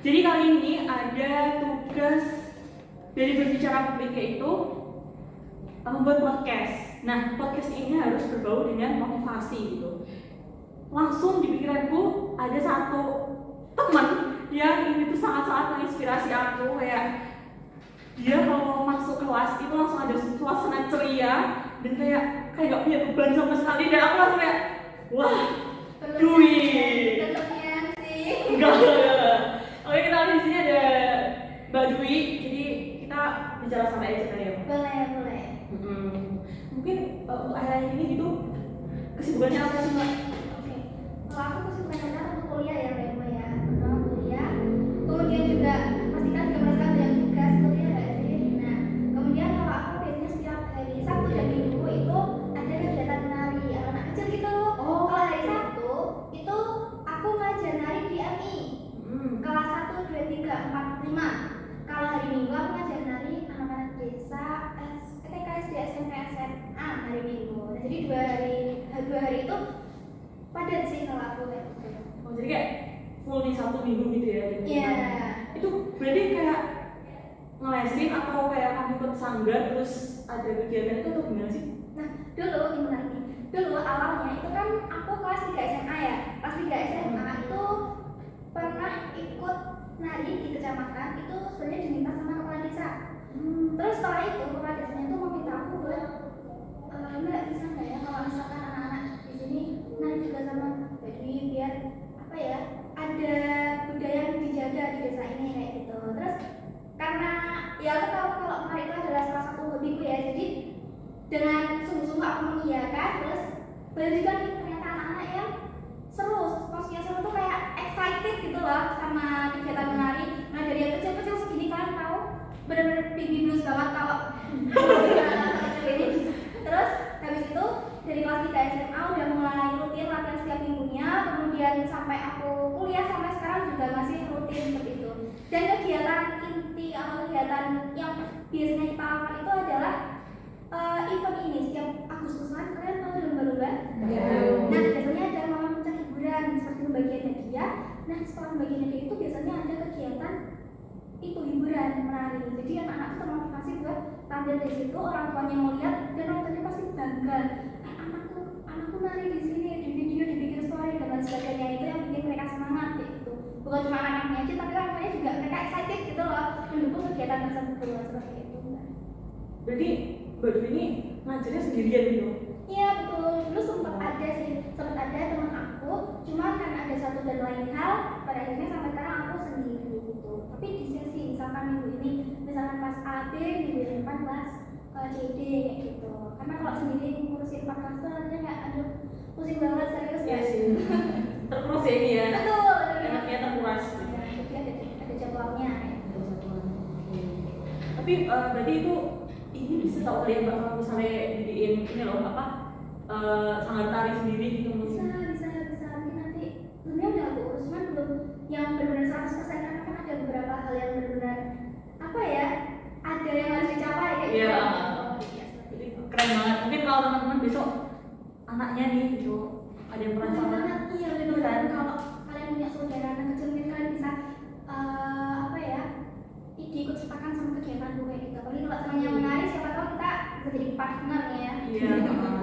Jadi kali ini ada tugas dari berbicara publik, yaitu membuat podcast. Nah, podcast ini harus berbau dengan motivasi gitu. Langsung di pikiranku ada satu teman yang ini tuh sangat-sangat menginspirasi aku. Kayak dia kalau masuk kelas itu langsung ada suasana ceria dan kayak gak punya beban sama sekali, dan aku langsung kayak wah, duit. Enggak. Oke, kita di sini ada Mbak Dwi, jadi kita bicara sama aja kali ya. Boleh. Mungkin untuk akhir-akhir ini gitu kesibukannya apa sih Mbak? Oke. Kalau aku kesibukannya untuk kuliah ya, Mbak ya. Pertama kuliah, kemudian juga pastikan juga merasakan banyak tugas kuliah nggak sih. Nah, kemudian kalau aku biasanya setiap hari Sabtu dan Minggu itu ada kegiatan menari anak kecil gitu. Oh. Kalau hari Sabtu itu aku ngajar nari di MI. Kelas 1, 2, 3, 4, 5. Kalau hari Minggu aku ngajar nari anak-anak desa TK, SD, SMP, SMA hari Minggu. Nah, jadi dua hari itu padat sih kalau aku kayak gitu. Oh, jadi kayak full di Sabtu Minggu gitu ya? Iya. Itu berarti kayak ngelesin atau kayak kamu ikut sanggar terus ada kegiatan itu atau gimana sih? Nah, dulu ini menarik nih. Dulu awalnya itu kan aku kelas 3 SMA ya. Kelas 3 SMA itu pernah ikut nari di kecamatan, itu sebenarnya diminta sama kepala desa. Terus setelah itu kepala desanya itu meminta aku buat Mbak bisa nggak ya kalau misalkan anak-anak di sini nari juga sama jadi biar apa ya, ada budaya yang dijaga di desa ini kayak gitu. Terus karena ya aku tahu kalau menari itu adalah salah satu hobiku ya, jadi dengan sungguh-sungguh aku mengiyakan. Terus banyak juga nih ternyata anak-anak yang seru, maksudnya seru tuh kayak excited gitu loh sama kegiatan menari. Nah, dari yang kecil-kecil segini kalian tahu benar-benar baby blues banget kalau ini. Terus habis itu dari kelas 3 SMA udah mulai rutin latihan setiap minggunya, kemudian sampai aku kuliah sampai sekarang juga masih rutin seperti itu. Dan kegiatan inti atau kegiatan yang biasanya kita lakukan itu adalah event ini setiap Agustusan. Kalian tahu lomba-lomba? Nah, biasanya ada malam puncak hiburan seperti pembagian hadiah. Nah, setelah pembagian hadiah itu biasanya ada kegiatan itu hiburan menari. Jadi anak-anak itu termotivasi buat tampil di situ, orang tuanya mau lihat dan orang tuanya pasti bangga. Anakku nari di sini, di video, dibikin story dan lain sebagainya. Itu yang bikin mereka semangat gitu. Bukan cuma anak-anaknya aja, tapi orang tuanya juga mereka excited gitu loh mendukung kegiatan tersebut seperti itu. Berarti Mbak Dwi ini ngajarnya sendirian gitu? Iya betul, dulu sempat ada teman aku, cuma karena ada satu dan lain hal, pada akhirnya sampai sekarang aku sendiri gitu. Tapi di sesi misalkan minggu ini, misalkan kelas A, B, minggu depan kelas C, D kayak gitu. Karena kalau sendiri ngurusin 4 kelas tuh nantinya kayak aduh pusing banget, serius Iya ya. sih. Terkuras ya ini ya? Betul. Enaknya terkuras. Ya, jadi ada jadwalnya. Tapi berarti itu ini bisa tahu kalian bakal misalnya didiin ini loh apa sanggar tari sendiri gitu? Bisa mungkin nanti sebenarnya udah aku urus, cuman belum yang benar-benar 100% karena kan ada beberapa hal yang benar-benar apa ya, ada yang harus dicapai kayak gitu. Iya. Jadi keren banget. Mungkin kalau teman-teman besok anaknya nih gitu ada yang penasaran. Iya benar. Kalau kalian punya saudara anak kecil mungkin kalian bisa apa ya, ikut sertakan sama kegiatan gue gitu. Apalagi kalau senangnya menari, siapa tahu kita bisa jadi partner ya. Iya.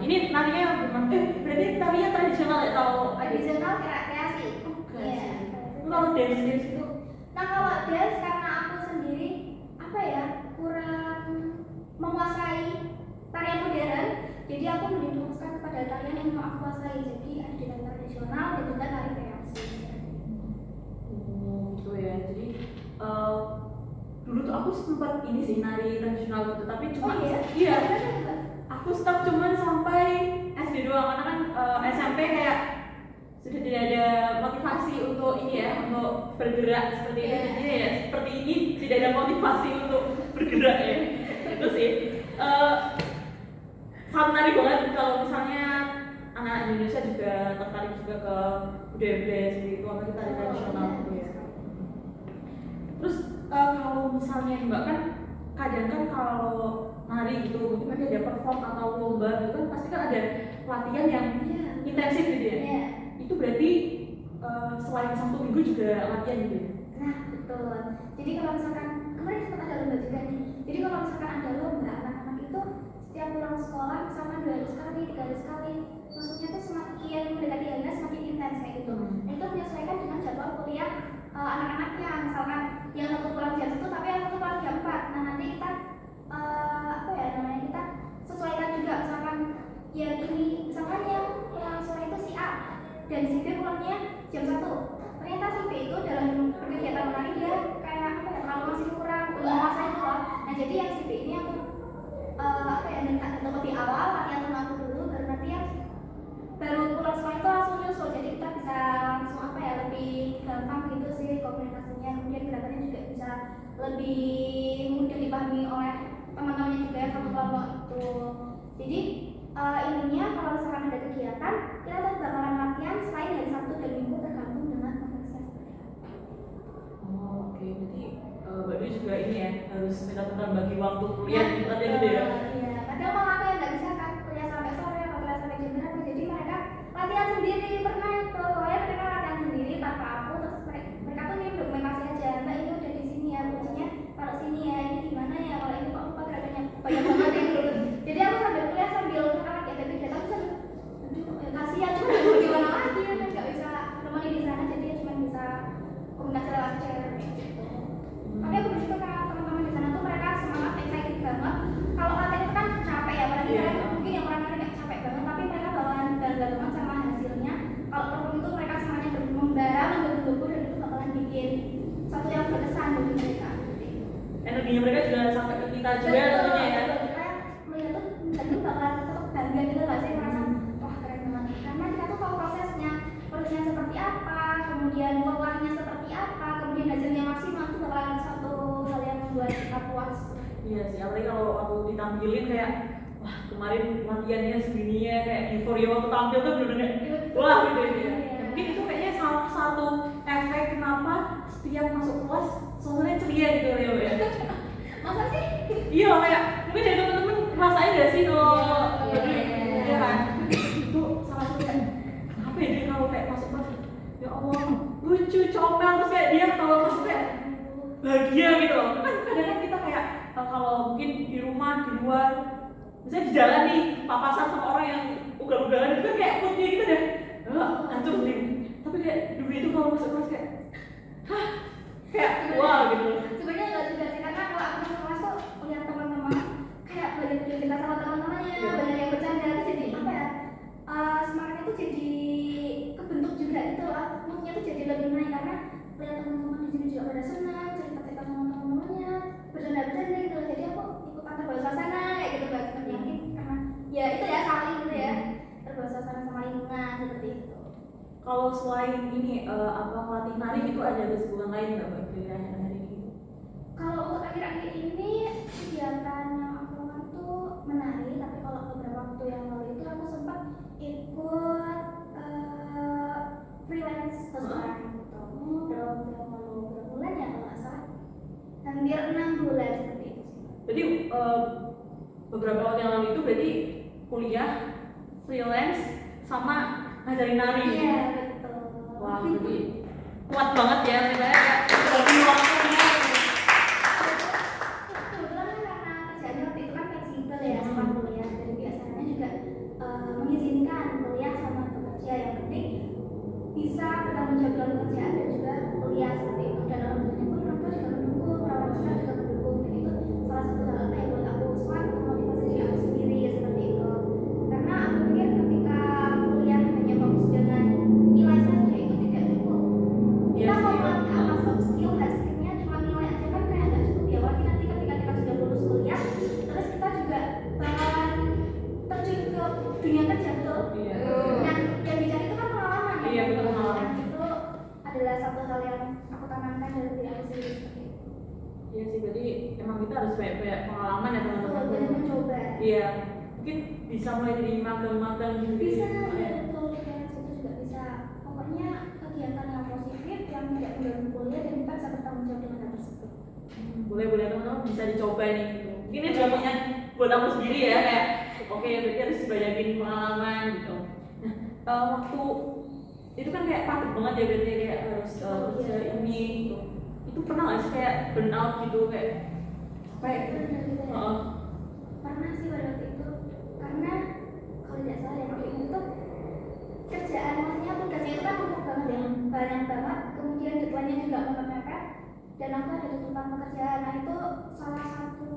Ini narinya berarti tarinya tradisional ya atau Tradisional kreasi. Iya. Kalau dance itu? Nah kalau dance karena aku sendiri apa ya, kurang menguasai tarian modern, jadi aku lebih fokuskan kepada tarian yang mau aku kuasai. Jadi ada tarian tradisional dan juga tari kreasi. Gitu ya. Jadi dulu tuh aku sempat ini sih nari tradisional gitu, tapi cuma iya. Aku stop cuman sampai SD doang, karena kan SMP kayak sudah tidak ada motivasi untuk ini ya, untuk bergerak seperti ini. Jadi ya seperti ini tidak ada motivasi untuk bergerak ya. Itu sih sangat menarik banget kalau misalnya anak Indonesia juga tertarik juga ke budaya-budaya seperti itu, apalagi tari tradisional gitu ya. Terus kalau misalnya Mbak kan kadang kan kalau nari gitu mungkin ada perform atau lomba gitu kan pasti kan ada latihan yang intensif gitu ya. Itu berarti selain Sabtu Minggu juga latihan gitu ya? Nah Betul. Jadi kalau misalkan kemarin sempat ada lomba juga nih. Jadi kalau misalkan ada lomba, anak-anak itu setiap pulang sekolah misalkan 2 hari sekali, 3 hari sekali, maksudnya tuh semakin mendekati harinya semakin intens kayak gitu. Nah itu menyesuaikan dengan jadwal kuliah anak-anaknya. Misalkan yang satu pulang jam 1 tapi yang satu pulang jam 4. Nah nanti kita kita sesuaikan juga, misalkan yang ini misalkan yang pulang sore itu si A dan si B pulangnya jam 1. Ternyata si B itu dalam berkegiatan menari dia kayak kalau masih kurang menguasai itu loh. Nah jadi yang si B ini aku minta lebih awal latihan sama aku dulu, baru nanti yang baru pulang sekolah itu langsung nyusul. Jadi kita bisa langsung lebih gampang gitu sih komunikasinya, kemudian gerakannya juga bisa lebih mudah dipahami oleh teman-temannya juga yang satu kelompok itu. Jadi intinya kalau misalkan ada kegiatan kita tetap bakalan latihan selain dari Sabtu dan Minggu tergantung dengan konteksnya seperti apa. Oh oke, berarti Mbak Dwi juga ini ya harus minta bagi waktu kuliah di latihan gitu ya? Iya, kadang malah aku yang nggak bisa kan kuliah sampai sore atau kuliah sampai jam berapa, jadi mereka latihan sendiri. Pernah itu mereka latihan sendiri tanpa aku, terus mereka tuh ngirim dokumentasi aja, Mbak ini udah di sini ya, kuncinya kalau sini ya, ini gimana ya, kalau ini kok lupa gerakannya banyak banget ya gitu. Jadi aku sambil kuliah sambil karena kegiatan aku sambil kasihan, cuma mau gimana lagi ya, nggak bisa nemani di sana, jadi cuma bisa komunikasi lewat chat gitu. Tapi aku bersyukur karena teman-teman di sana tuh mereka semangat, excited banget. Kalau latihan itu kan capek ya, apalagi kalian mungkin yang orang-orang nggak capek banget, tapi mereka bakalan bangga banget sama hasilnya. Kalau perform itu mereka semuanya membara, menggebu-gebu, dan itu bakalan bikin satu yang berkesan bagi mereka. Energinya mereka juga sampai ke kita juga tentunya ya. Kita melihat tuh tadi bakalan tetap bangga gitu nggak sih, merasa wah keren banget. Karena kita tuh tahu prosesnya seperti apa, kemudian polanya seperti apa, kemudian hasilnya maksimal, itu bakalan satu hal yang membuat kita puas. Iya sih, apalagi kalau aku ditampilin kayak wah kemarin latihannya segini ya, kayak euforia waktu tampil tuh bener-bener wah gitu ya. Mungkin itu kayaknya salah satu efek kenapa setiap masuk kelas suasananya ceria gitu ya Mbak ya. Masa sih? Iya kayak mungkin dari temen-temen ngerasain gak sih kalau iya kan? Itu salah satu kayak apa ya dia kalau kayak masuk kelas ya Allah lucu, comel, terus kayak dia kalau masuk kayak bahagia gitu loh. Kan kadang-kadang kita kayak kalau mungkin di rumah, di luar, misalnya di jalan nih papasan sama orang yang ugal-ugalan itu kan kayak moodnya gitu deh hancur nih. Tapi kayak dulu itu kalau masuk kelas kayak hah kayak wah gitu. Sebenarnya nggak juga sih, karena kalau aku masuk kelas tuh lihat teman-teman kayak banyak yang kita sama teman-temannya, banyak yang bercanda, itu jadi apa ya, semangatnya tuh jadi kebentuk juga gitu lah, moodnya tuh jadi lebih naik karena lihat teman-teman di sini juga pada senang, cerita-cerita sama teman-temannya, bercanda-bercanda gitu. Jadi aku ikutan terbawa suasana kayak gitu Mbak, seperti mungkin karena ya itu ya saling gitu ya, terbawa suasana sama lingkungan seperti itu. Kalau selain ini apa melatih nari itu ada kesibukan lain nggak Mbak kira-kira hari ini? Kalau untuk akhir-akhir ini kegiatan yang aku lakukan tuh menari, tapi kalau beberapa waktu yang lalu itu aku sempat ikut freelance seseorang gitu. Berapa bulan ya kalau nggak salah, hampir 6 bulan seperti itu sih. Jadi beberapa waktu yang lalu itu berarti kuliah, freelance, sama ngajarin nari. Iya betul. Wah jadi kuat banget ya misalnya kayak bagi waktunya. Kebetulan kan karena kerjanya waktu itu kan fleksibel ya sama kuliah, jadi biasanya juga mengizinkan kuliah sama bekerja, yang penting bisa bertanggung jawab dalam pekerjaan dan juga kuliah seperti itu. Dan alhamdulillah pun orang tua juga mendukung, orang tua juga mendukung, dan itu salah satu hal yang buat aku semangat memotivasi diri aku sendiri ya seperti itu. Karena aku pikir ketika kuliah hanya fokus dengan nilai saja itu tidak cukup. Kita mau melatih apa soft skill, hard skillnya cuma nilai aja kan kayak nggak cukup ya. Apalagi nanti ketika kita sudah lulus kuliah, terus kita juga bakalan terjun ke dunia kerja betul. Iya. Nah, yang dicari itu kan pengalaman ya. Iya, betul, pengalaman. Dan itu adalah satu hal yang aku tanamkan dari diri aku sendiri seperti itu. Iya sih, berarti emang kita harus banyak pengalaman ya teman-teman. Betul, dan mencoba. Iya, mungkin bisa mulai dari magang-magang gitu. Bisa, ya betul. Freelance itu juga bisa. Pokoknya kegiatan yang positif, yang tidak mengganggu kuliah, dan kita bisa bertanggung jawab dengan hal tersebut. Boleh teman-teman bisa dicoba nih. Mungkin ini contohnya buat aku sendiri ya kayak oke berarti harus dibanyakin pengalaman gitu. Nah waktu itu kan kayak padat banget ya berarti kayak harus kerja ini gitu. itu pernah nggak sih kayak burnout gitu kayak Gitu ya. oh, Pernah sih pada waktu itu, karena kalau tidak salah ya waktu itu tuh kerjaan, maksudnya tugasnya itu kan numpuk banget ya, banyak banget, kemudian deadline-nya juga mepet-mepet, dan aku ada tuntutan pekerjaan. Nah itu salah satu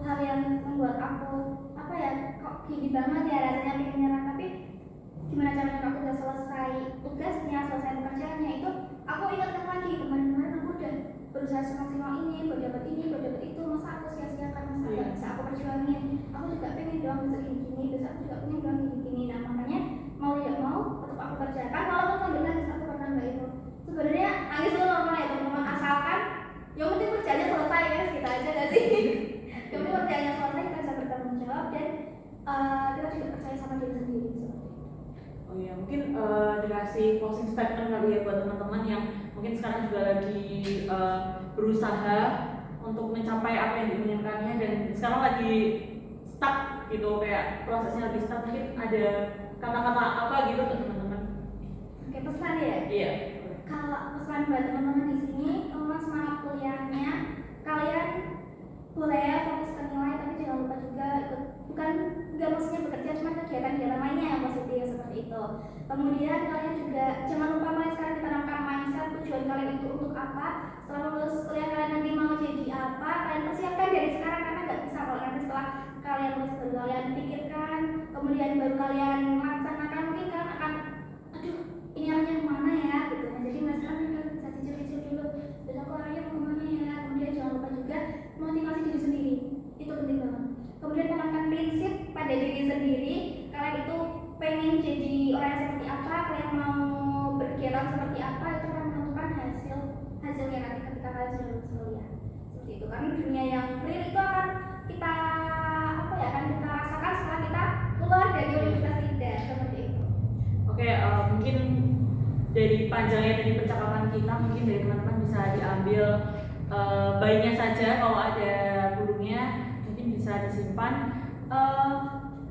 hal yang membuat aku apa ya, kok gini banget ya rasanya, pengen nyerah. Tapi gimana caranya aku udah selesai tugasnya, selesai pekerjaannya, itu aku ingatkan lagi kemarin-kemarin aku udah berusaha semaksimal ini, buat dapat ini, buat dapat itu, masa aku sia-siakan, masa Iya. gak bisa aku perjuangin. Aku juga pengen dong bisa gini-gini, terus aku juga pengen dong gini-gini. Nah makanya mau tidak mau tetap aku kerjakan, walaupun sambil nangis. Aku pernah nggak itu, sebenarnya nangis itu normal ya teman-teman, asalkan yang penting kerjanya selesai ya, kita aja gak sih. Yang penting kerjanya selesai, kita bisa bertanggung jawab, dan kita juga percaya sama diri sendiri seperti itu. oh ya mungkin dikasih closing statement kali ya buat teman-teman yang mungkin sekarang juga lagi berusaha untuk mencapai apa yang diinginkannya dan sekarang lagi stuck gitu, kayak prosesnya lagi stuck. Mungkin ada kata-kata apa gitu untuk teman-teman? Oke, pesan ya. Iya. Kalau pesan buat teman-teman di sini, teman-teman semangat kuliahnya, kalian boleh ya fokus ke nilai, tapi jangan lupa juga ikut, bukan nggak maksudnya bekerja, cuma kegiatan-kegiatan lainnya yang positif seperti itu. Kemudian kalian juga jangan lupa mulai sekarang ditanamkan mindset tujuan kalian itu untuk apa. Setelah lulus kuliah kalian nanti mau jadi apa, kalian persiapkan dari sekarang, karena nggak bisa kalau nanti setelah kalian lulus baru kalian pikirkan, kemudian baru kalian laksanakan, mungkin kalian akan aduh ini arahnya kemana ya gitu. Nah jadi mas kalian bisa cicil-cicil dulu, dan aku arahnya mau kemana ya. Kemudian jangan lupa juga motivasi diri sendiri, itu penting banget. Kemudian tanamkan prinsip pada diri sendiri, kalian itu pengen jadi orang yang seperti apa, kalian mau berkegiatan seperti apa, itu akan menentukan hasilnya nanti ketika kalian sudah lulus kuliah. Seperti itu, karena dunia yang real itu akan kita apa ya, akan kita rasakan setelah kita keluar dari universitas Ida, seperti itu. Oke, mungkin dari panjangnya dari percakapan kita, mungkin dari teman-teman bisa diambil baiknya saja, kalau ada burungnya mungkin bisa disimpan.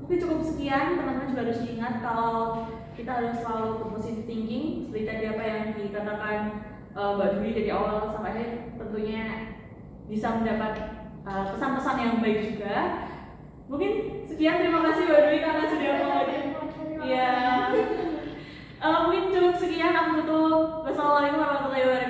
Mungkin cukup sekian, teman-teman juga harus diingat kalau kita harus selalu berpositif thinking, seperti tadi apa yang dikatakan Mbak Dwi dari awal sampai akhir, tentunya bisa mendapat pesan-pesan yang baik juga. Mungkin sekian, terima kasih Mbak Dwi karena sudah mau mungkin cukup sekian, aku tutup. Wassalamualaikum warahmatullahi wabarakatuh.